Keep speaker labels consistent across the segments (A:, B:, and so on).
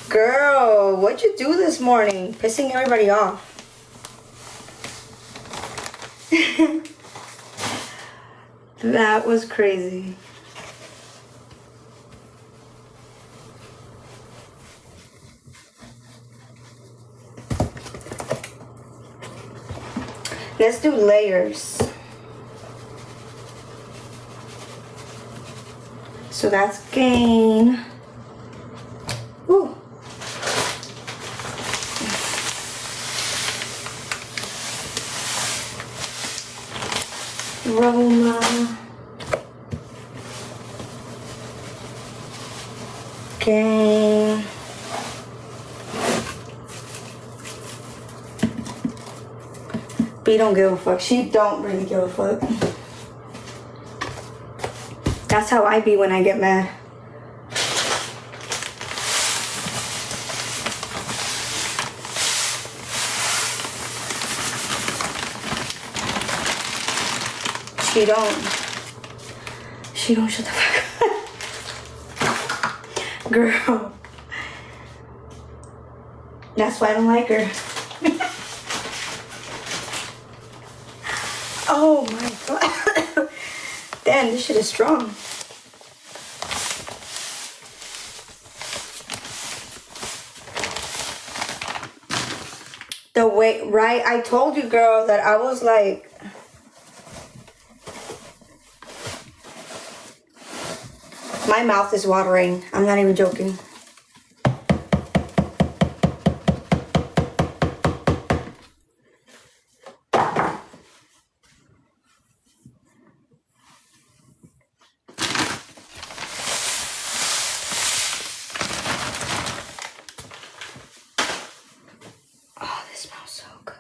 A: Girl, what'd you do this morning? Pissing everybody off. That was crazy. Let's do layers. So that's Gain. Ooh. Roma. Gain. B don't give a fuck. She don't really give a fuck. That's how I be when I get mad. She don't shut the fuck up. Girl. That's why I don't like her. Oh my god. Damn, this shit is strong. The way, right? I told you, girl, that I was like, my mouth is watering. I'm not even joking. Oh, this smells so good.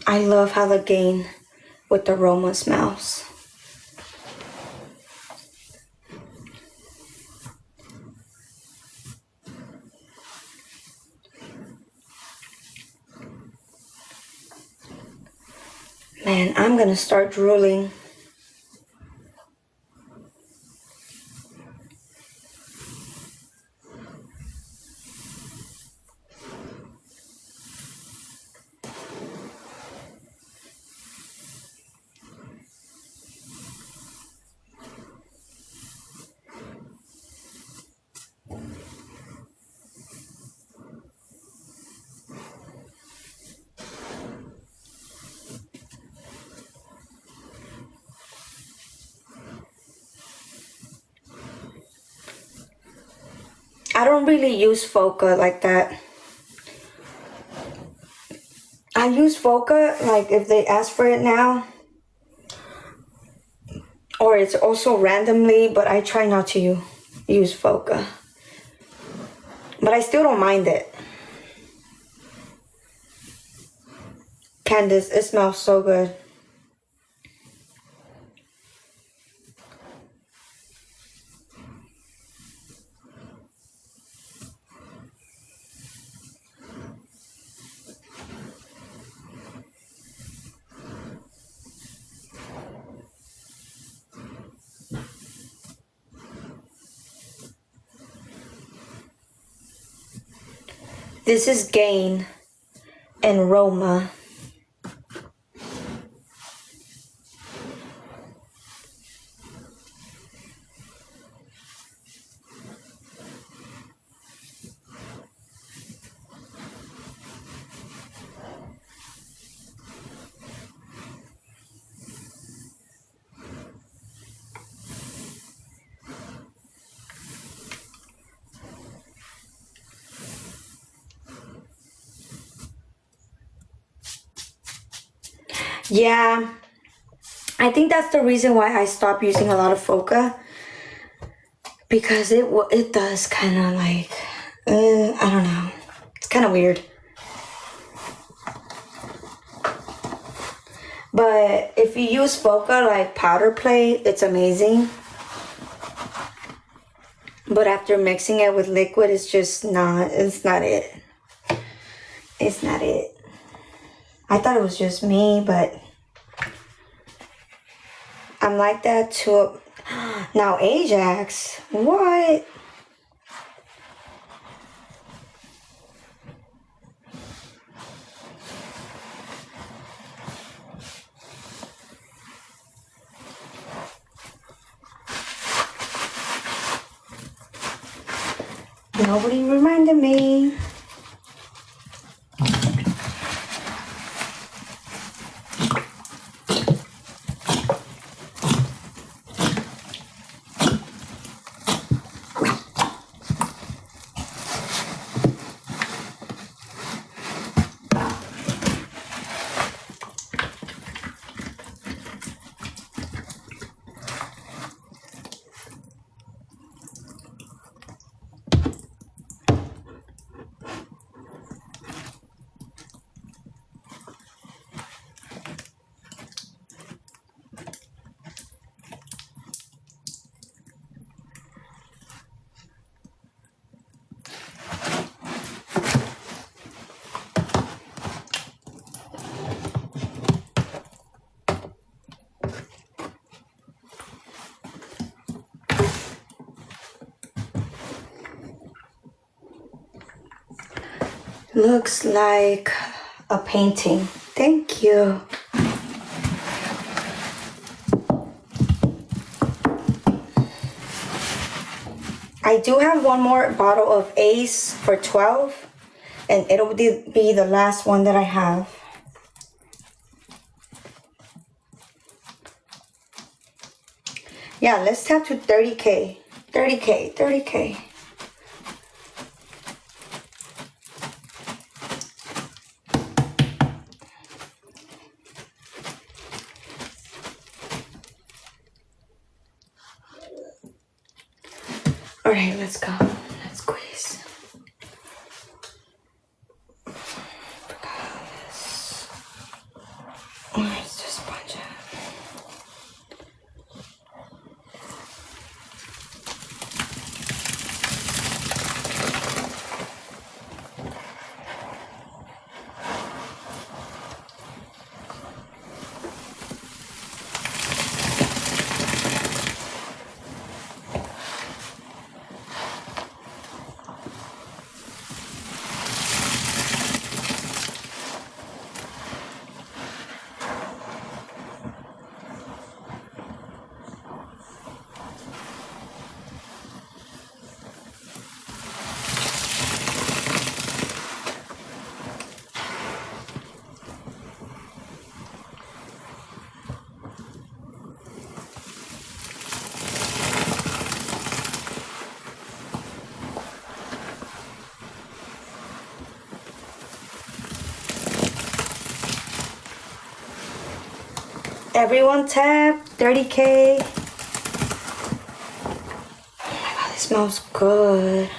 A: I love how the Gain with the Roma smells. Man, I'm gonna start drooling. I don't really use Foca like that. I use Foca like if they ask for it now. Or it's also randomly, but I try not to use Foca. But I still don't mind it. Candace, it smells so good. This is Gain and Roma. Yeah, I think that's the reason why I stopped using a lot of Foca, because it does kind of like, I don't know, it's kind of weird. But if you use Foca like powder plate, it's amazing. But after mixing it with liquid, it's not it. it's not it. I thought it was just me, but I'm like that too. Now Ajax, what? Nobody reminded me. Looks like a painting. Thank you. I do have one more bottle of Ace for 12, and it'll be the last one that I have. Yeah, let's tap to 30K. 30K, 30K. All right, let's go. Let's squeeze. Where's the sponge at? Everyone tap 30K. Oh my god, this smells good.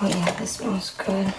A: Oh yeah, this smells good.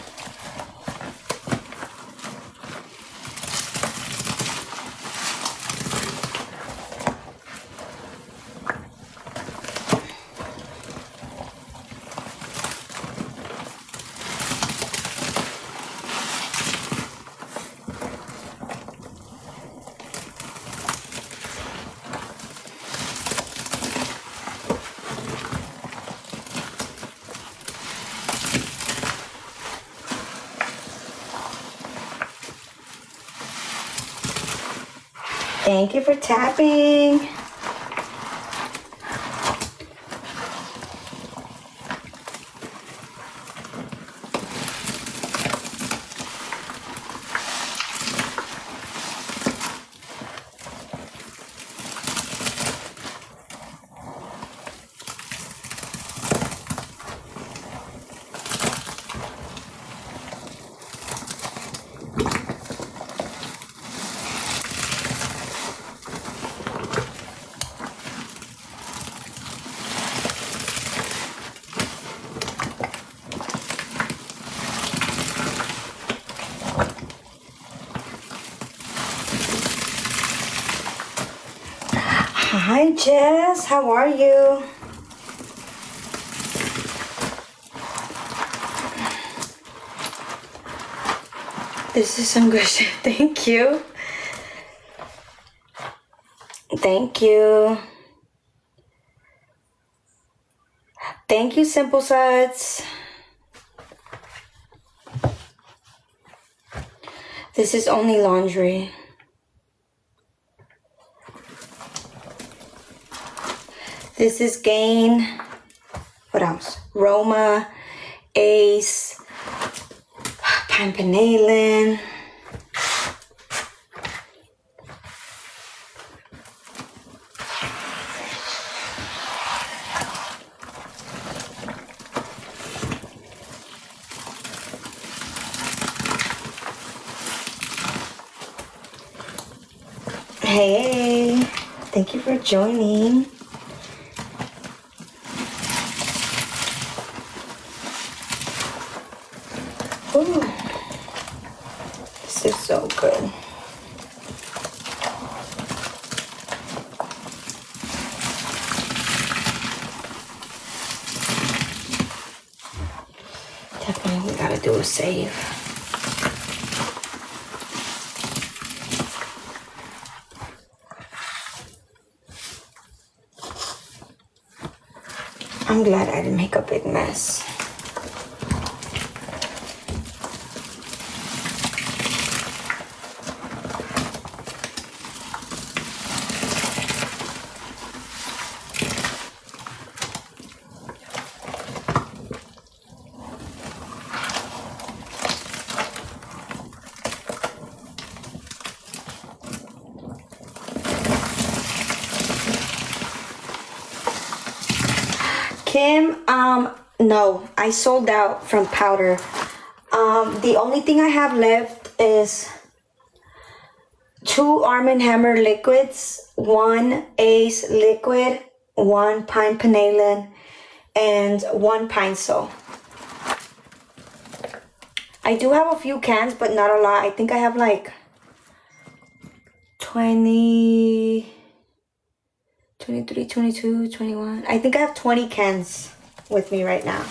A: Thank you for tapping. Hi Jess, how are you? This is some good shit. Thank you. Thank you. Thank you, Simple Suds. This is only laundry. This is Gain. What else? Roma, Ace, Pampanalen. Hey, thank you for joining. Ooh, this is so good. Definitely gotta do a save. I'm glad I didn't make a big mess. Kim, no, I sold out from powder. The only thing I have left is 2 Arm & Hammer liquids, 1 Ace liquid, 1 Pine Panalen, and 1 pinesol. I do have a few cans, but not a lot. I think I have like 20... 23, 22, 21. I think I have 20 cans with me right now.